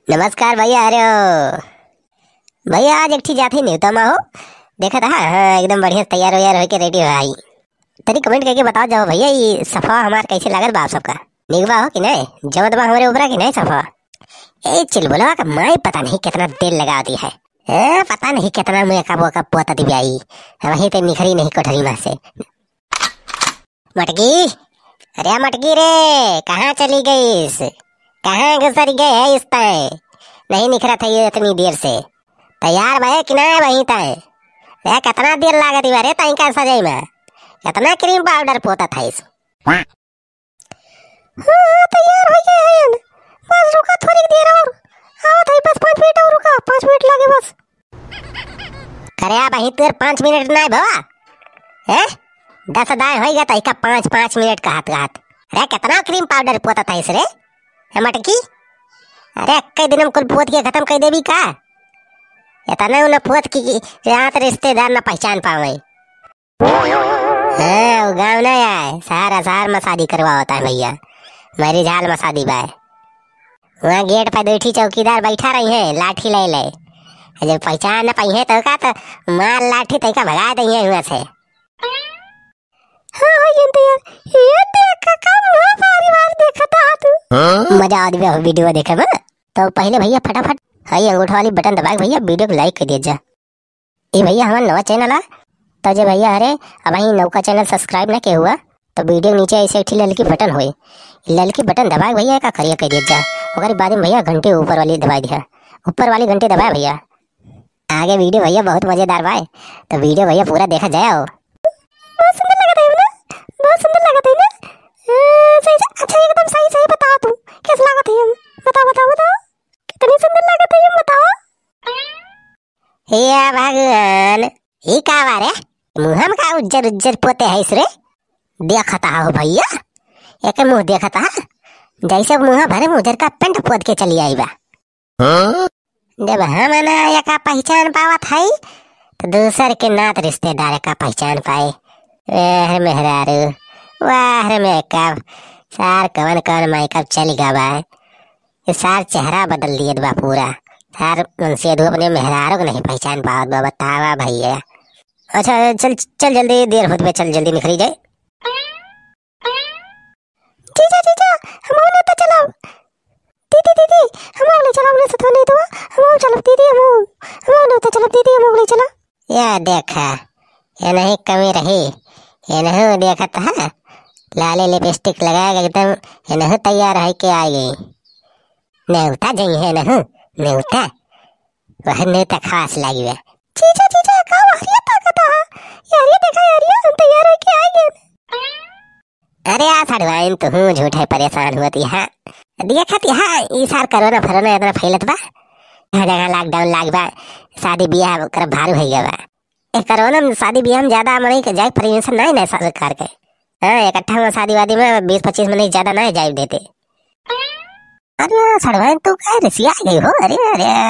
नमस्कार भैया। अरे ओ भैया, आज एक जाते ही न्यूतम हो देखा था। हाँ, एकदम बढ़िया तैयार व्यार होके रेडी हो आई। तरी कमेंट करके बताओ जाओ भैया, ये सफा हमार कैसे लागल बाप सबका निगवा हो कि नहीं, जमत बा हमारे ऊपर कि नहीं सफा। ए चिलबुलवा का माई पता नहीं कितना तेल लगा दी है। पता नहीं कितना मेकअप वेकअप पोता दी आई, वही तो निखरी नहीं कोठरी में से। मटकी, अरे मटकी रे, कहाँ चली गई? कहाँ गुजर गए है इस तय? नहीं निखरा था ये इतनी देर से। तैयार भाई कि नहीं वहीं तय? कितना देर लागत रे तई का सजाई में? कितना क्रीम पाउडर पोता था इस? हाँ, तैयार हो गए हैं। बस रुका थोड़ी देर और। आओ भाई, बस 5 मिनट और रुका, 5 मिनट लगे बस। करे भाई तेरे 5 मिनट नहीं भवा है? 10 दाएं हो गया तई का 5 मिनट का हाथ। अरे कितना क्रीम पाउडर पोता था इस रे मटकी? अरे कई दिन कुल पोत के खत्म कर देवी का? इतना उन्हें पोत की यहाँ रिश्तेदार न पहचान पावे। हाँ, गाँव नहीं आए, शहर में शादी करवा होता है भैया। मेरी झाल में शादी बाय। वहाँ गेट पर बैठी चौकीदार बैठा रही है, लाठी ले ले। जब पहचान न पाई है तो का तो मार लाठी तय का भगा दी है वहाँ से। हाँ ये देखा कब हुआ परिवार देखा था तू? मजा आ गया वीडियो देखे में। तो पहले भैया फटाफट हाई अंगूठा वाली बटन दबा भैया वीडियो को लाइक कर दीजिए। ये भैया हमारा नवा चैनल है तो जे भैया अरे अब ही नौका चैनल सब्सक्राइब ना किया हुआ तो वीडियो नीचे ऐसे एक ललकी बटन हुई, ललकी बटन दबाए भैया का करिया कर दीजिए। और बाद में भैया घंटे ऊपर वाली दबा दिया, ऊपर वाली घंटे दबाए भैया। आगे वीडियो भैया बहुत मजेदार भाई, तो वीडियो भैया पूरा देखा जाए। बहुत सुंदर लगा था ना, बहुत सुंदर लगा था ना। अच्छा एकदम सही बताओ तू कैसा लगा था? बताओ कितनी सुंदर लगा था ये बताओ। हे भगवान, ये का बारे मुँह में का उज्जर पोते है इसरे? देखता हो भैया, एक मुँह देखता जैसे मुँह भरे उजर का पेंट पोत के चली आई बा। जब हम ना का पहचान पावत है तो दूसर के नात रिश्तेदार का पहचान पाए। वाह मेहरारू, वाह मेकअप, सार कवन मेकअप चल गया बा। ये सार चेहरा बदल दिए बा पूरा। सार उनसे दो अपने मेहरारू को नहीं पहचान पावत बा। बतावा भैया। अच्छा चल जल्दी, देर होत बे, चल जल्दी निकली जाए। जीजा हम ने तो चलो। दीदी हम ले चलो, हमने साथ नहीं तो हम चलो दीदी, हम ने तो चलो दीदी, हम ले चलो। या देखा ये नहीं कमी रही, ये नहीं देखा था लाले लिपस्टिक लगाएगा एकदम, ये नहीं तैयार है के आ गई। नेवता जई है नेवता वह नेवता खास लगी है। जीजा का हरिया ताकत है यार, ये देखा यार, ये हम तैयार है के आ गए। अरे यार सड़वाइन तो हूँ झूठे परेशान हुआ है। देखा हाँ ये सार कोरोना फरोना इतना फैलत बा, हर जगह लॉकडाउन लाग बा, शादी ब्याह कर भारू हो गया बा। कोरोना में शादी ब्याह में ज्यादा मनी के जाए परमिशन नहीं ना सरकार के। हाँ, इकट्ठा में शादी वादी में 20-25 में नहीं ज्यादा नहीं जाए देते। अरे सड़वाइन तू क्या रसिया गई हो? अरे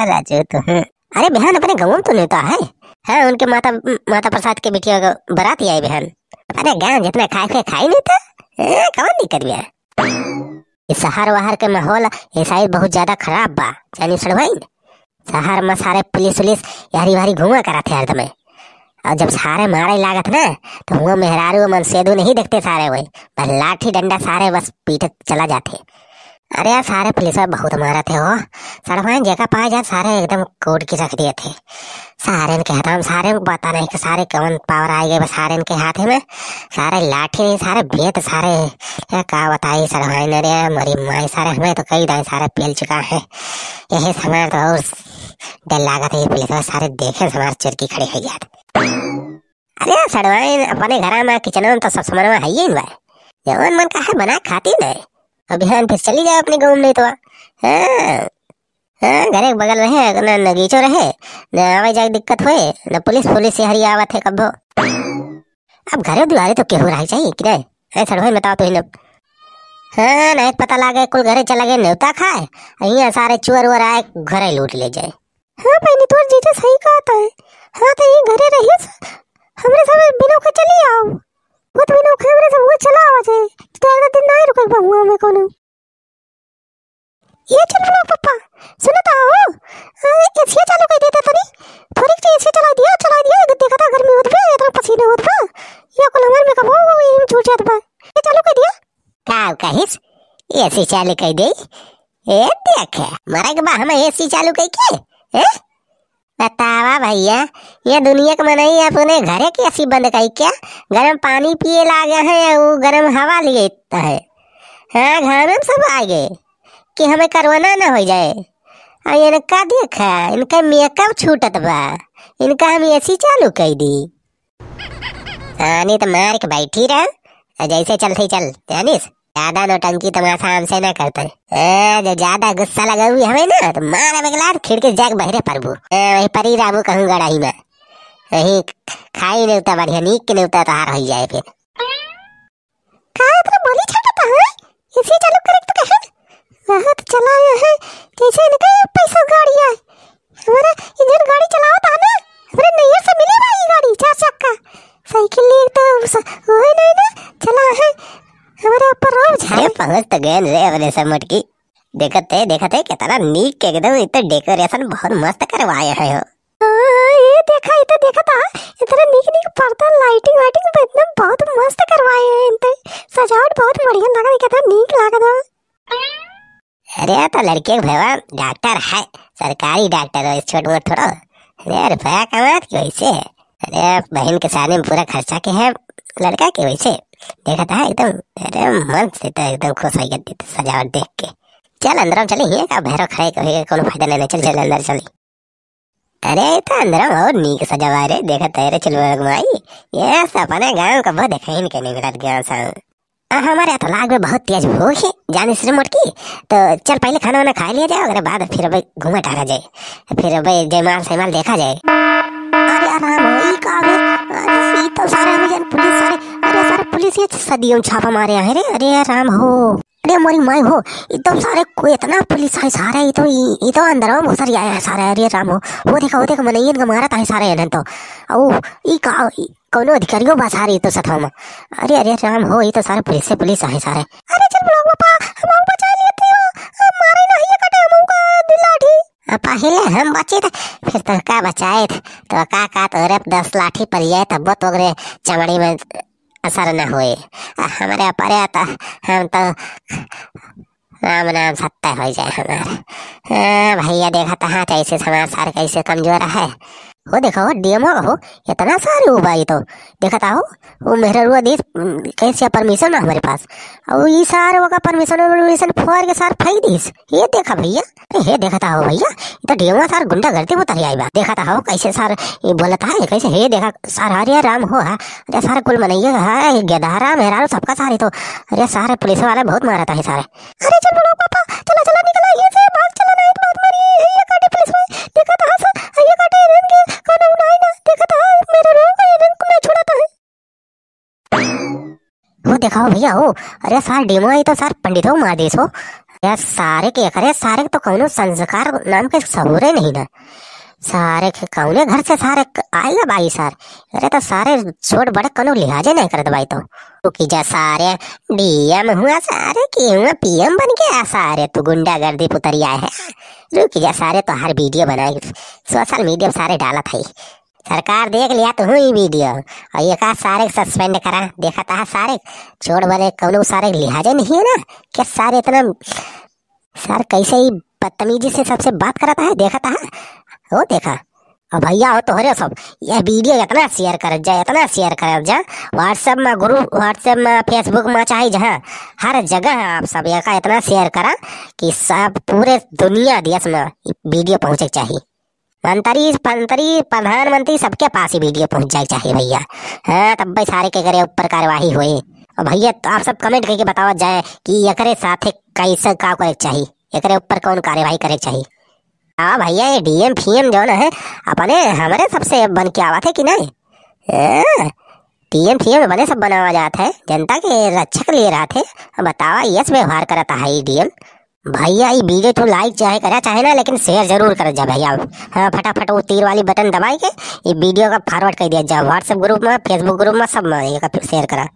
राजू तू, अरे बहन अपने गाँव में तो नहीं तो है। हाँ, उनके माता प्रसाद के बेटिया को बारात आई बहन। अरे गाँव जितना खाई नहीं था कौन दिक्कत भी है। शहर वहर के माहौल ये साइड बहुत ज्यादा खराब बा जानी सड़वाइन। शहर में सारे पुलिस यारी वारी घूमा करा थे हरदम। और जब सारे मारे लागत ना तो वो मेहरारू मन सेदू नहीं देखते सारे, वही बस लाठी डंडा सारे बस पीट चला जाते। अरे यार सारे पुलिस बहुत मारा थे हो सड़वाइन, जगह पाए जा सारे एकदम कोड की रख दिए थे। सारे के हाथ सारे पता नहीं कि सारे कौन पावर आ गए बस सारे के हाथ में, सारे लाठी नहीं सारे बेत सारे क्या बताई सड़वाइन। अरे मरी माई सारे हमें तो कई दाएं सारे पेल चुका है। यही समय तो और डर लागत है पुलिस सारे देखे हमारे चुरकी खड़े हो जाते। अरे सड़वाइन अपने घर में किचन में तो सब सामान है ही भाई, जवन मन का है बना खाती नहीं। अब यहाँ फिर चली जाए अपने गाँव में तो घर एक बगल रहे न नगीचो रहे, न आवाज जाए दिक्कत हुए, न पुलिस से हरी आवत है कब्बो। अब घरे दुआरे तो केहू रह चाहिए कि नहीं? ऐसा भाई बताओ तो इन। हाँ, नहीं पता लगे कुल घरे चला गए न्योता खाए, यहाँ सारे चोर वोर आए घरे लूट ले जाए। हाँ भाई तो जीजा सही कहता है। हाँ तो ये घरे रहिए हमरे सब बिनो के चली आओ, वो तो बिनो के हमरे सब वो चला आवा जाए। दिन नहीं रुके बहुआ में कोनो। ये चल बोलो पापा सुनो तो आओ एसी चालू कर देता तनी थोड़ी सी एसी चला दिया देखा था गर्मी होत बे इतना पसीना होत बा ये कोल हमर में कबो ये छूट जात बा ये चालू कर दिया का कहिस एसी चालू कर दे ए देख मारे के बा हम एसी चालू कर के हैं बतावा भैया ये दुनिया के मनई अपने घरे के एसी बंद कर क्या गर्म पानी पिए लागे है वो गर्म हवा लिए है हाँ घर में सब आ गए कि हमें कोरोना ना हो जाए और इनका देखा इनका मेकअप छूटत बा इनका हम एसी चालू कर दी नहीं तो मार के बैठी रह जैसे चलते चल जानिस ज्यादा नौटंकी तमाशा हमसे ना करते जो ज्यादा गुस्सा लगा हुई हमें ना तो मार अगला खिड़की जाग बहरे परबू वही परी राबू कहूँ गड़ाई में वही खाई नहीं उता बढ़िया नीक के नहीं उता तो हार हो जाए फिर का इतना बोली छटता है इसी चालू करे तो कहे वहां तो चला है कैसे इनका पैसा गाड़ी है हमारा इंजन गाड़ी चलाओ था ना हमारे नैयर से मिले भाई गाड़ी 4 चक्का साइकिल ले तो वो नहीं ना चला है हमारे ऊपर रोज है पहुंच तो गए रे अपने सब मटकी देखते कितना नीक के एकदम इतना डेकोरेशन बहुत मस्त करवाया है ये देखा था इतना नीक पर्दा लाइटिंग एकदम बहुत मस्त करवाए हैं इनते सजावट बहुत बढ़िया लगा कितना नीक लगा अरे तो लड़के के भैया डॉक्टर है सरकारी डॉक्टर है छोट मोट थोड़ा अरे रुपया कमात की वैसे अरे बहन के शादी में पूरा खर्चा के है लड़का के वैसे देखा था एकदम अरे मन से तो एकदम खुश हो गई सजावट देख के चल अंदर चले ये का भैरव खाए कभी कोनो फायदा लेने चल अंदर चली अरे तो अंदर और नीक सजावा रे देखा तेरे चल माई ये सपने गाँव का बहुत देखा ही नहीं मिला गया सा हमारे तो लाग में बहुत तेज भूख है जाने से मोटकी तो चल पहले खाना वाना खा लिया जाए अगर बाद फिर भाई घूमा टहरा जाए फिर भाई जयमाल सैमाल देखा जाए अरे आराम हो का अरे तो सारे हम पुलिस सारे पुलिस ये सदियों छापा मारे हैं रे अरे आराम हो अरे मोरी माई हो एकदम सारे कोई इतना पुलिस है सारे ये तो अंदर में घुसर आया है सारे अरे राम हो वो देखो मनैयन का मारा था सारे है तो ओ ई का कोनो अधिकारियों बस आ रही तो सथा में अरे राम हो ये तो सारे पुलिस है सारे अरे चल ब्लॉग पापा हम बचा लिए थे मारे नहीं कटे हम का दिल लाठी पहले हम बचे थे फिर तो का बचाए थे तो का तो 10 लाठी पर जाए तब तो चमड़ी में असर न हुए हमारे पर आता हम तो राम नाम सत्ता हो जाए हमारे भैया देखा था हाँ कैसे समाचार कैसे कमजोर है वो देखो डीएमओ हो इतना सारे हो भाई तो देखा था वो मेरा रुआ दी कैसे परमिशन है हमारे पास और ये सारे वो का परमिशन फोर के सार फाई दीस ये देखा भैया ये देखा था हो भैया तो डीएमओ सार गुंडा करते वो तरी आई बात देखा था हो कैसे सार ये बोला था कैसे ये देखा सार हरिया राम हो है अरे सारे कुल मनैया है गेदारा मेहरा सबका सारे तो अरे सारे पुलिस वाले बहुत मारा था सारे अरे चल बोलो पापा चला निकला ये से भाग चला नहीं तो बात मारी ये काटे पुलिस में देखा था सर ये काटे इधर के खाना उठाई ना देखा था मेरे रोग का इधर को नहीं छोड़ा था वो देखा भैया हो अरे सार डेमो आई तो सार पंडितों मार देस हो यार सारे के करे सारे तो कौनो संस्कार नाम के सबूरे नहीं ना सारे के कौने घर से सारे आएगा भाई सार अरे तो सारे छोट बड़े कौनो लिहाजे नहीं करते भाई तो रुकी जा सारे डीएम हुआ सारे की हुआ पीएम बन गया सारे तू गुंडागर्दी पुतरिया है रुकी जा सारे तो हर वीडियो बनाई सोशल मीडिया सारे डाला था सरकार देख लिया तो हुई वीडियो और ये कहा सारे सस्पेंड करा देखा था सारे छोड़ बड़े कौनो सारे लिहाजे नहीं है ना क्या सारे इतना सर कैसे ही बदतमीजी से सबसे बात कराता है देखा था वो देखा और भैया हो तो हो रहे सब यह वीडियो इतना शेयर कर जा व्हाट्सएप में ग्रुप व्हाट्सएप में फेसबुक में चाहे जहाँ हर जगह आप सब का इतना शेयर करा कि सब पूरे दुनिया देश में वीडियो पहुँचे चाहिए मंत्री प्रधानमंत्री सबके पास ही वीडियो पहुँच जाए चाहिए भैया हाँ तब भाई सारे के करे ऊपर कार्यवाही हुई और भैया तो आप सब कमेंट करके बताओ जाए कि एकरे साथ कैसे का करे चाहिए एकरे ऊपर कौन कार्यवाही करे चाहिए हाँ भैया ये डीएम फीएम जो है अपने हमारे सबसे बन के आवा थे कि नहीं डीएम फीएम बने सब बनावा जाता है जनता के रक्षक लिए रहा थे बतावा यस व्यवहार करता है ये डीएम भैया ये वीडियो तो लाइक चाहे ना लेकिन शेयर जरूर कर जा भैया हाँ फटाफट वो तीर वाली बटन दबाई के ये वीडियो का फॉरवर्ड कर दिया जा व्हाट्सएप ग्रुप में फेसबुक ग्रुप में सब में शेयर करा